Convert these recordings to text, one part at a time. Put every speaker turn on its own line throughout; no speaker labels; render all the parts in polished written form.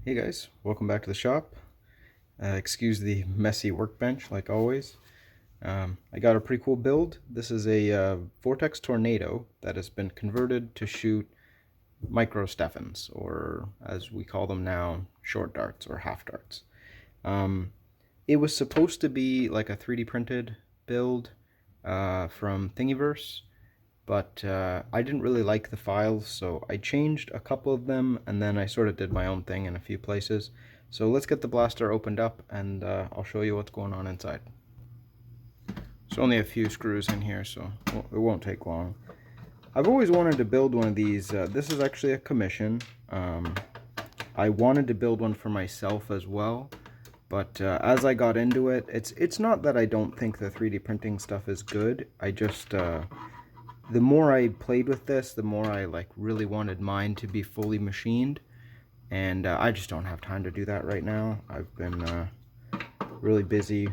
Hey guys, welcome back to the shop. Excuse the messy workbench like always. I got a pretty cool build. This is a Vortex Tornado that has been converted to shoot micro Steffens, or as we call them now, short darts or half darts. It was supposed to be like a 3D printed build from Thingiverse, but I didn't really like the files, so I changed a couple of them, and then I sort of did my own thing in a few places. So let's get the blaster opened up, and I'll show you what's going on inside. There's only a few screws in here, so it won't take long. I've always wanted to build one of these. This is actually a commission. I wanted to build one for myself as well, but as I got into it, it's not that I don't think the 3D printing stuff is good. I just the more I played with this, the more I really wanted mine to be fully machined, and I just don't have time to do that right now. I've been really busy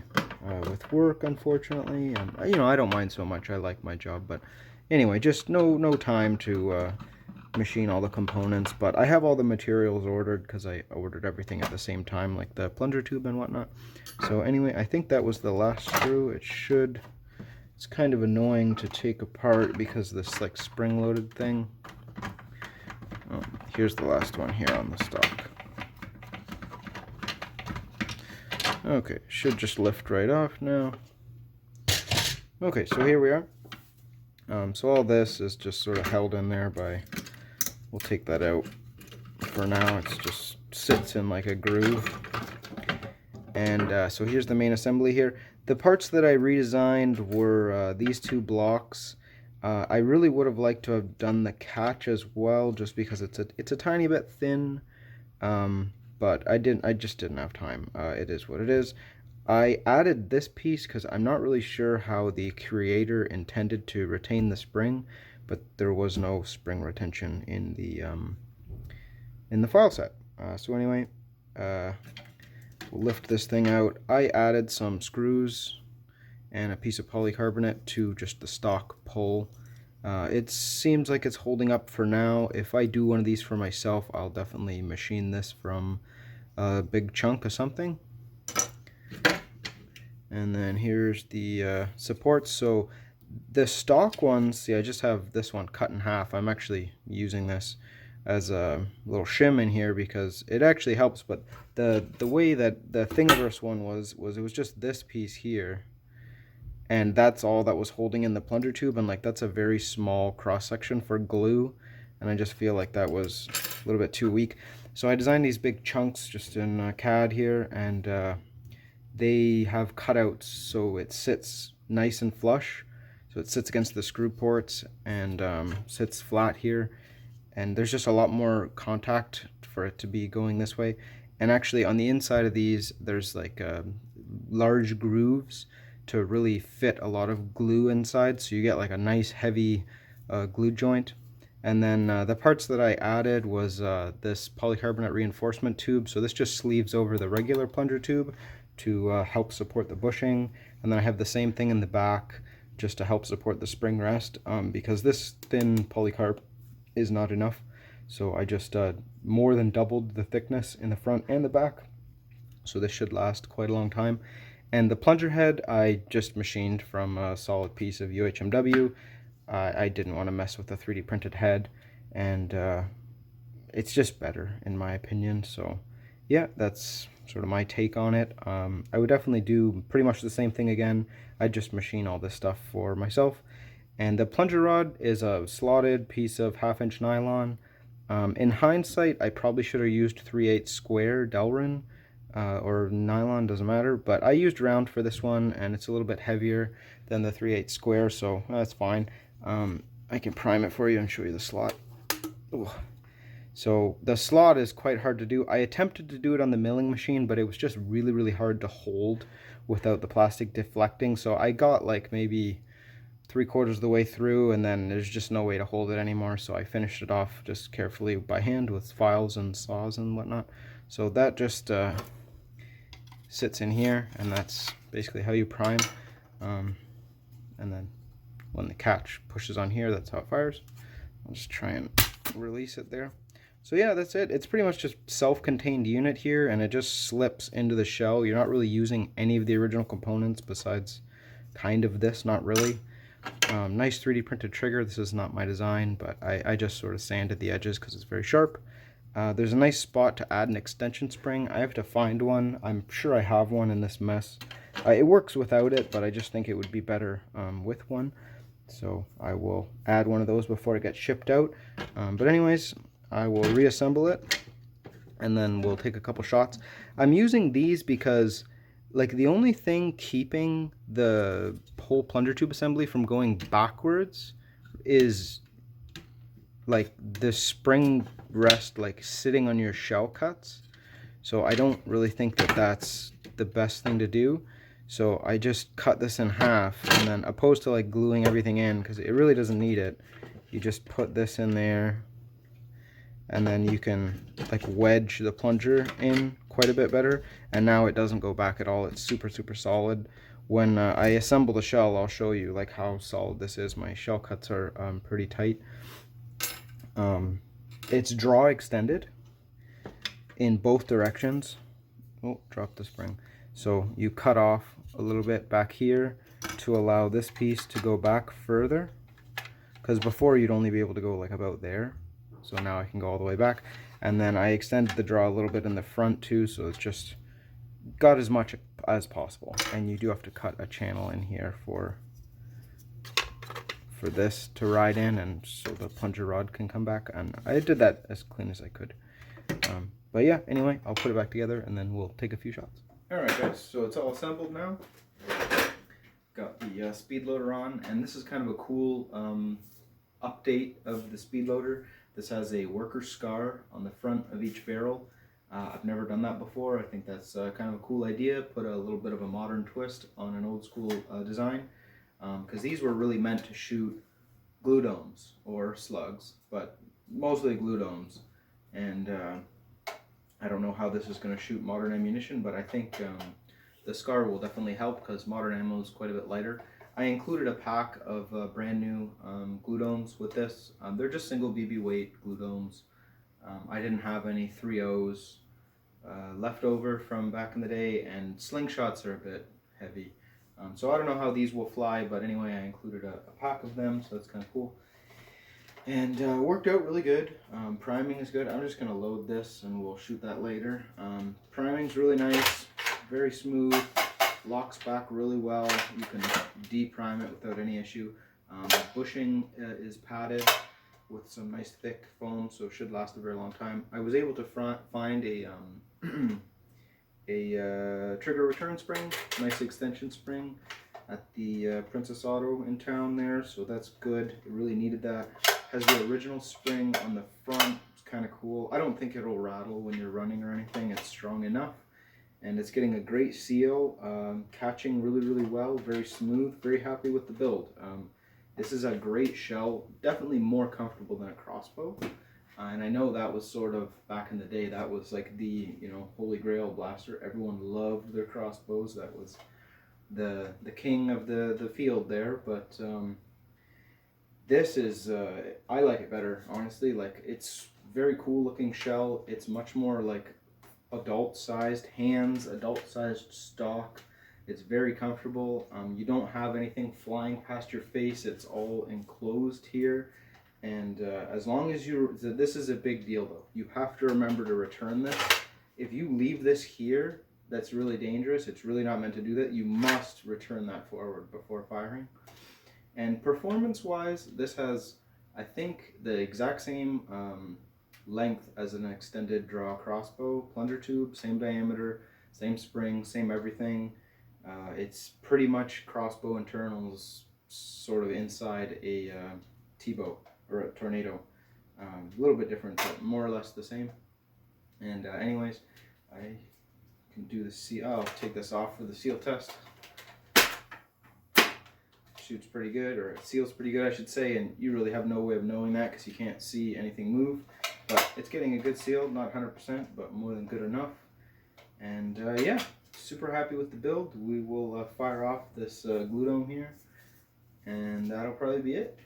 with work, unfortunately, and I don't mind so much. I like my job, but anyway, just no time to machine all the components. But I have all the materials ordered because I ordered everything at the same time, like the plunger tube and whatnot. So anyway, I think that was the last screw. It's kind of annoying to take apart because this spring-loaded thing. Oh, here's the last one here on the stock. Okay, should just lift right off now. Okay, so here we are. So all this is just sort of held in there by, we'll take that out for now. It just sits in like a groove. And so here's the main assembly here. The parts that I redesigned were these two blocks. I really would have liked to have done the catch as well, just because it's a tiny bit thin. But I just didn't have time. It is what it is. I added this piece because I'm not really sure how the creator intended to retain the spring, but there was no spring retention in the file set. So anyway, we'll lift this thing out. I added some screws and a piece of polycarbonate to just the stock pole. It seems like it's holding up for now. If I do one of these for myself, I'll definitely machine this from a big chunk of something. And then here's the supports. So the stock ones, see, I just have this one cut in half. I'm actually using this as a little shim in here because it actually helps, but the way that the Thingiverse one was it was just this piece here, and that's all that was holding in the plunger tube, and that's a very small cross section for glue, and I just feel like that was a little bit too weak. So I designed these big chunks just in CAD here, and they have cutouts so it sits nice and flush, so it sits against the screw ports and sits flat here, and there's just a lot more contact for it to be going this way. And actually on the inside of these there's large grooves to really fit a lot of glue inside, so you get a nice heavy glue joint. And then the parts that I added was this polycarbonate reinforcement tube, so this just sleeves over the regular plunger tube to help support the bushing, and then I have the same thing in the back just to help support the spring rest, because this thin polycarb is not enough, so I just more than doubled the thickness in the front and the back, so this should last quite a long time. And the plunger head I just machined from a solid piece of UHMW. I didn't want to mess with the 3D printed head, and it's just better in my opinion. So yeah, that's sort of my take on it. I would definitely do pretty much the same thing again. I'd just machine all this stuff for myself. And the plunger rod is a slotted piece of 1/2-inch nylon. In hindsight, I probably should have used 3/8 square Delrin or nylon, doesn't matter, but I used round for this one, and it's a little bit heavier than the 3/8 square, so that's fine. I can prime it for you and show you the slot. Ooh. So the slot is quite hard to do. I attempted to do it on the milling machine, but it was just really hard to hold without the plastic deflecting. So I got maybe 3/4 of the way through, and then there's just no way to hold it anymore. So I finished it off just carefully by hand with files and saws and whatnot. So that just sits in here, and that's basically how you prime. And then when the catch pushes on here, that's how it fires. I'll just try and release it there. So yeah, that's it. It's pretty much just self-contained unit here, and it just slips into the shell. You're not really using any of the original components besides kind of this, not really. Nice 3D printed trigger. This is not my design, but I just sort of sanded the edges because it's very sharp. There's a nice spot to add an extension spring. I have to find one. I'm sure I have one in this mess. It works without it, but I just think it would be better with one. So I will add one of those before it gets shipped out. But anyways, I will reassemble it, and then we'll take a couple shots. I'm using these because, like, the only thing keeping the whole plunger tube assembly from going backwards is like the spring rest, like sitting on your shell cuts. So I don't really think that that's the best thing to do. So I just cut this in half, and then opposed to like gluing everything in, because it really doesn't need it, you just put this in there, and then you can like wedge the plunger in quite a bit better, and now it doesn't go back at all. It's super solid. When I assemble the shell, I'll show you like how solid this is. My shell cuts are pretty tight. It's draw extended in both directions. Oh, drop the spring. So you cut off a little bit back here to allow this piece to go back further, because before you'd only be able to go like about there. So now I can go all the way back, and then I extended the draw a little bit in the front too, so it's just got as much as possible. And you do have to cut a channel in here for this to ride in, and so the plunger rod can come back, and I did that as clean as I could. But yeah, anyway, I'll put it back together and then we'll take a few shots. Alright guys, so it's all assembled now. Got the speed loader on, and this is kind of a cool update of the speed loader. This has a worker scar on the front of each barrel. I've never done that before. I think that's kind of a cool idea. Put a little bit of a modern twist on an old school design. Because these were really meant to shoot glue domes or slugs, but mostly glue domes. And I don't know how this is going to shoot modern ammunition, but I think the scar will definitely help because modern ammo is quite a bit lighter. I included a pack of brand new glue domes with this. They're just single BB weight glue domes. I didn't have any 3.0s left over from back in the day, and slingshots are a bit heavy. So I don't know how these will fly, but anyway, I included a pack of them, so that's kind of cool. And worked out really good. Priming is good. I'm just going to load this and we'll shoot that later. Priming's really nice, very smooth, locks back really well. You can de-prime it without any issue. The bushing is padded with some nice thick foam, so it should last a very long time. I was able to find a trigger return spring, nice extension spring at the Princess Auto in town there, so that's good. It really needed that. Has the original spring on the front. It's kind of cool. I don't think it'll rattle when you're running or anything. It's strong enough, and it's getting a great seal, catching really well, very smooth. Very happy with the build. This is a great shell, definitely more comfortable than a crossbow. And I know that was sort of, back in the day, that was like the, holy grail blaster. Everyone loved their crossbows. That was the king of the field there. But this is, I like it better, honestly. Like, it's very cool looking shell. It's much more like adult-sized hands, adult-sized stock. It's very comfortable. You don't have anything flying past your face. It's all enclosed here. And as long as this is a big deal though. You have to remember to return this. If you leave this here, that's really dangerous. It's really not meant to do that. You must return that forward before firing. And performance-wise, this has, I think, the exact same length as an extended draw crossbow plunger tube, same diameter, same spring, same everything. It's pretty much crossbow internals sort of inside a T-bow or a tornado. A little bit different, but more or less the same. And anyways, I can do the seal. I'll take this off for the seal test. Shoots pretty good, or it seals pretty good, I should say, and you really have no way of knowing that because you can't see anything move. But it's getting a good seal, not 100%, but more than good enough. And yeah, super happy with the build. We will fire off this glue dome here, and that'll probably be it.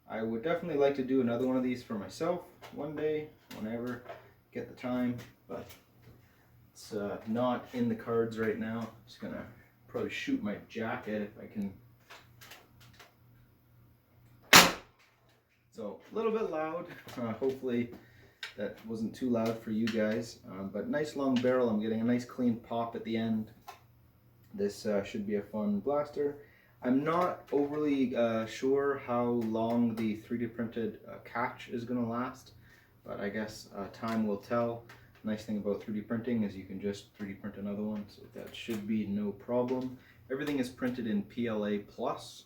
I would definitely like to do another one of these for myself one day, whenever get the time, but it's not in the cards right now. Just gonna probably shoot my jacket if I can. So a little bit loud. Hopefully that wasn't too loud for you guys. But nice long barrel. I'm getting a nice clean pop at the end. This should be a fun blaster. I'm not overly sure how long the 3D printed catch is going to last, but I guess time will tell. Nice thing about 3D printing is you can just 3D print another one, so that should be no problem. Everything is printed in PLA Plus.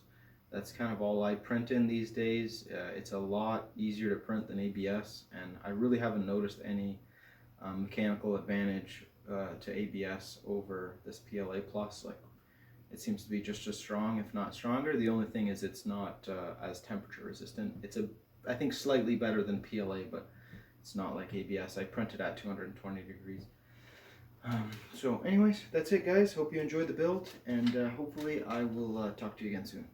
That's kind of all I print in these days. It's a lot easier to print than ABS, and I really haven't noticed any mechanical advantage to ABS over this PLA Plus. Like, it seems to be just as strong, if not stronger. The only thing is it's not as temperature resistant. It's I think slightly better than PLA, but it's not like ABS. I printed at 220 degrees. So anyways, that's it guys. Hope you enjoyed the build, and hopefully I will talk to you again soon.